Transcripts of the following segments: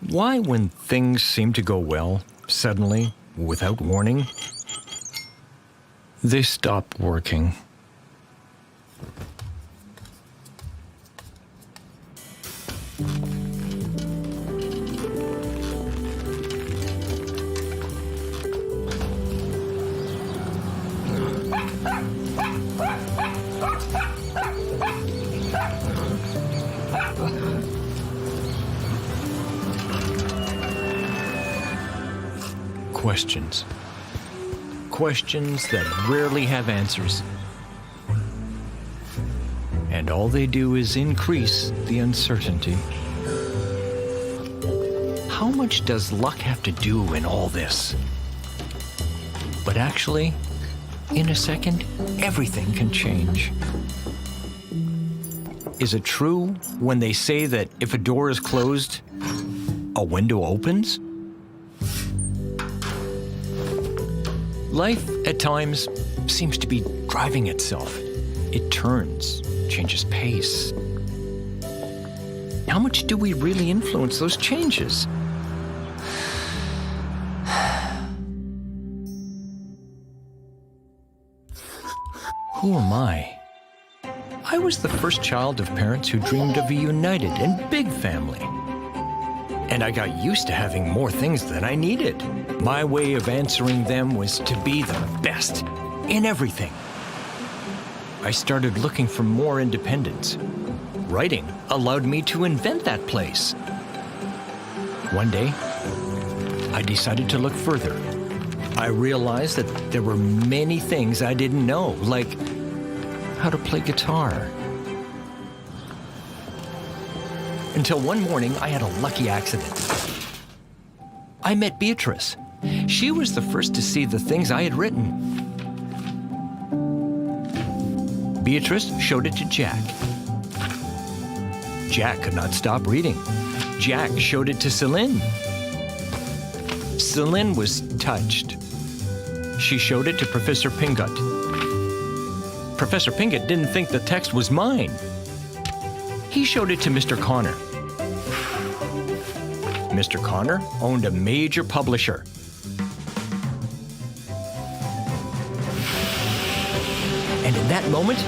Why, when things seem to go well, suddenly, without warning, they stop working? Questions. Questions that rarely have answers. And all they do is increase the uncertainty. How much does luck have to do in all this? But actually, in a second, everything can change. Is it true when they say that if a door is closed, a window opens? Life, at times, seems to be driving itself. It turns, changes pace. How much do we really influence those changes? Who am I? I was the first child of parents who dreamed of a united and big family. And I got used to having more things than I needed. My way of answering them was to be the best in everything. I started looking for more independence. Writing allowed me to invent that place. One day, I decided to look further. I realized that there were many things I didn't know, like how to play guitar. Until one morning, I had a lucky accident. I met Beatrice. She was the first to see the things I had written. Beatrice showed it to Jack. Jack could not stop reading. Jack showed it to Celine. Celine was touched. She showed it to Professor Pingot. Professor Pingot didn't think the text was mine. He showed it to Mr. Connor. Mr. Connor owned a major publisher. And in that moment,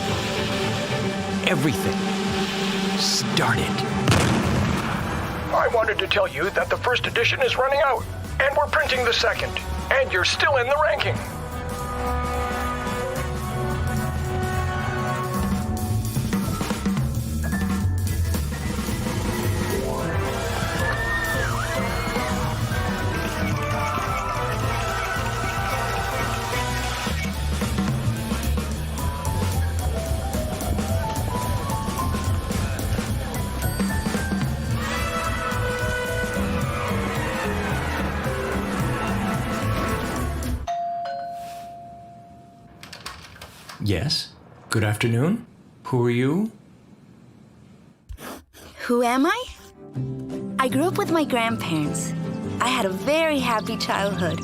everything started. I wanted to tell you that the first edition is running out, and we're printing the second, and you're still in the ranking. Yes? Good afternoon? Who are you? Who am I? I grew up with my grandparents. I had a very happy childhood.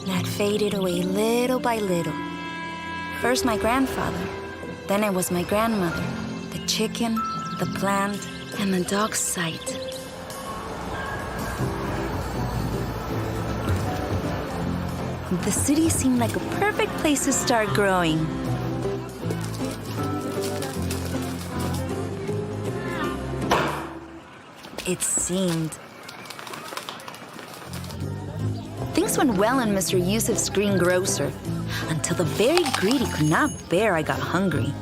That faded away little by little. First my grandfather, then it was my grandmother, the chicken, the plant, and the dog's sight. The city seemed like a perfect place to start growing. It seemed. Things went well in Mr. Yusuf's greengrocer, until the very greedy could not bear I got hungry.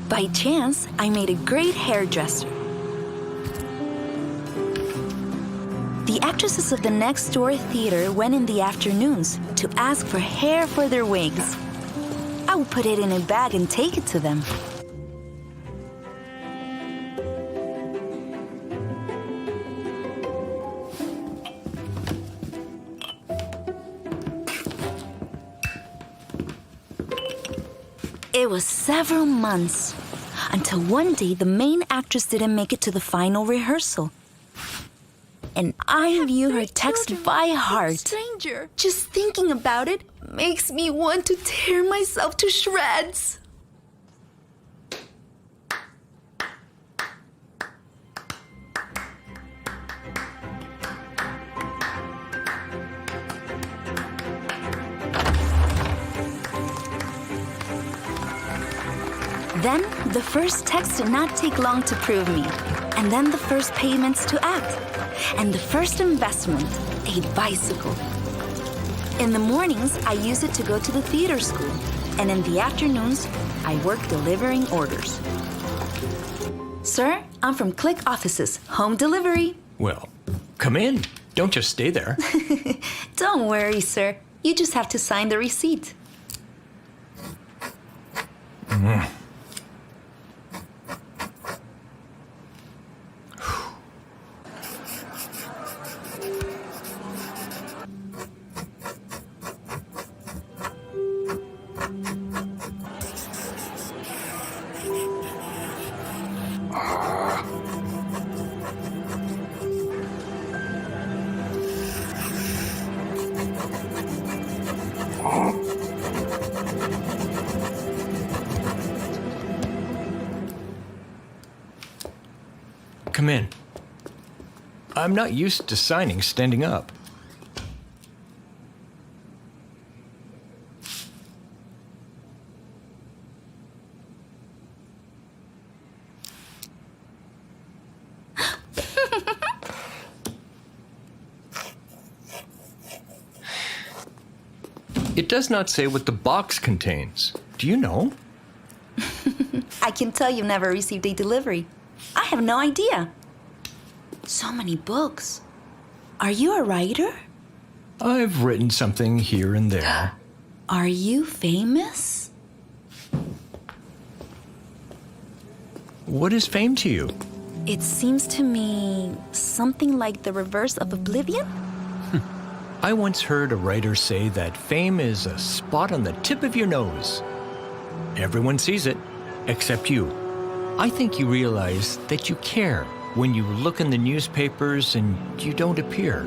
By chance, I made a great hairdresser. The actresses of the next door theater went in the afternoons to ask for hair for their wigs. I would put it in a bag and take it to them. It was several months until one day the main actress didn't make it to the final rehearsal. And I knew her text by heart. Stranger. Just thinking about it makes me want to tear myself to shreds. Then, the first text did not take long to prove me. And then the first payments to act. And the first investment, a bicycle. In the mornings, I use it to go to the theater school. And in the afternoons, I work delivering orders. Sir, I'm from Click Offices, home delivery. Well, come in. Don't just stay there. Don't worry, sir. You just have to sign the receipt. Come in. I'm not used to signing standing up. It does not say what the box contains. Do you know? I can tell you've never received a delivery. I have no idea. So many books. Are you a writer? I've written something here and there. Are you famous? What is fame to you? It seems to me something like the reverse of oblivion. I once heard a writer say that fame is a spot on the tip of your nose. Everyone sees it, except you. I think you realize that you care when you look in the newspapers and you don't appear.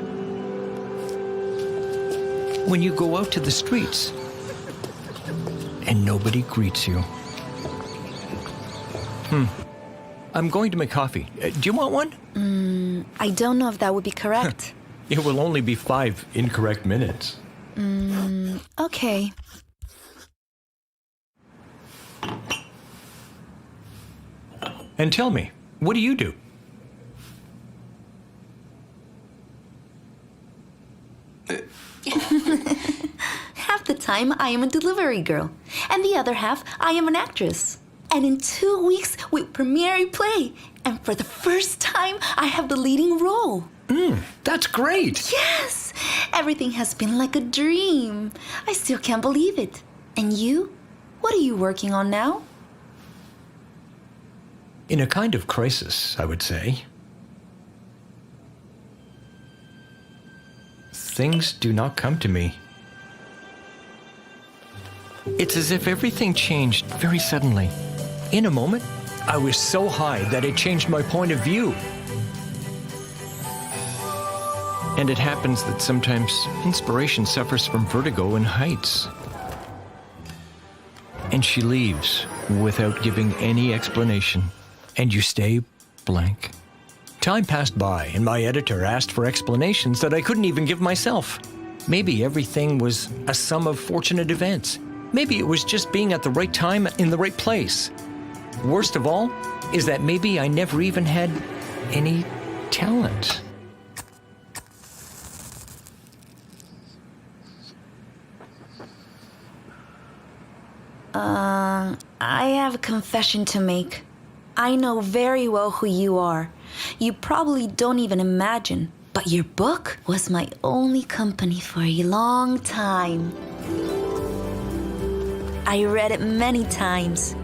When you go out to the streets and nobody greets you. I'm going to make coffee. Do you want one? I don't know if that would be correct. It will only be 5 incorrect minutes. Okay. And tell me, what do you do? Half the time, I am a delivery girl. And the other half, I am an actress. And in 2 weeks, we premiere a play. And for the first time, I have the leading role. That's great! Yes! Everything has been like a dream. I still can't believe it. And you? What are you working on now? In a kind of crisis, I would say. Things do not come to me. It's as if everything changed very suddenly. In a moment, I was so high that it changed my point of view. And it happens that sometimes inspiration suffers from vertigo in heights. And she leaves without giving any explanation. And you stay blank. Time passed by, and my editor asked for explanations that I couldn't even give myself. Maybe everything was a sum of fortunate events. Maybe it was just being at the right time in the right place. Worst of all is that maybe I never even had any talent. I have a confession to make. I know very well who you are. You probably don't even imagine, but your book was my only company for a long time. I read it many times.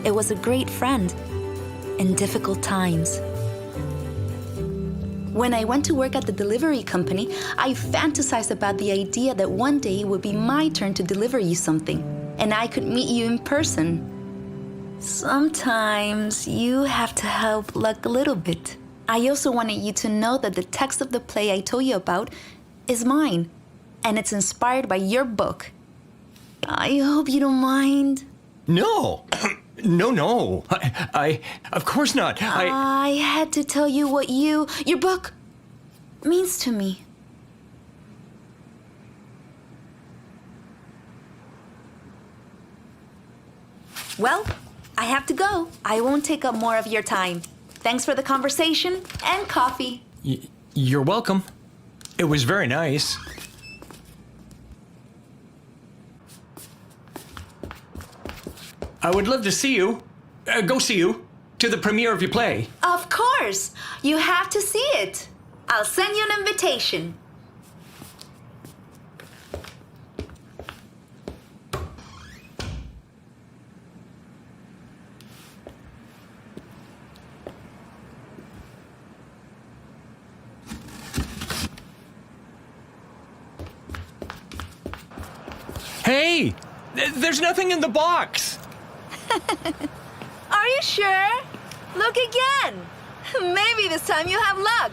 It was a great friend in difficult times. When I went to work at the delivery company, I fantasized about the idea that one day it would be my turn to deliver you something, and I could meet you in person. Sometimes you have to help luck a little bit. I also wanted you to know that the text of the play I told you about is mine. and it's inspired by your book. I hope you don't mind. No. No. Of course not. I had to tell you what your book means to me. Well, I have to go. I won't take up more of your time. Thanks for the conversation and coffee. You're welcome. It was very nice. I would love to see you. Go see you. To the premiere of your play. Of course. You have to see it. I'll send you an invitation. Hey! There's nothing in the box! Are you sure? Look again. Maybe this time you have luck.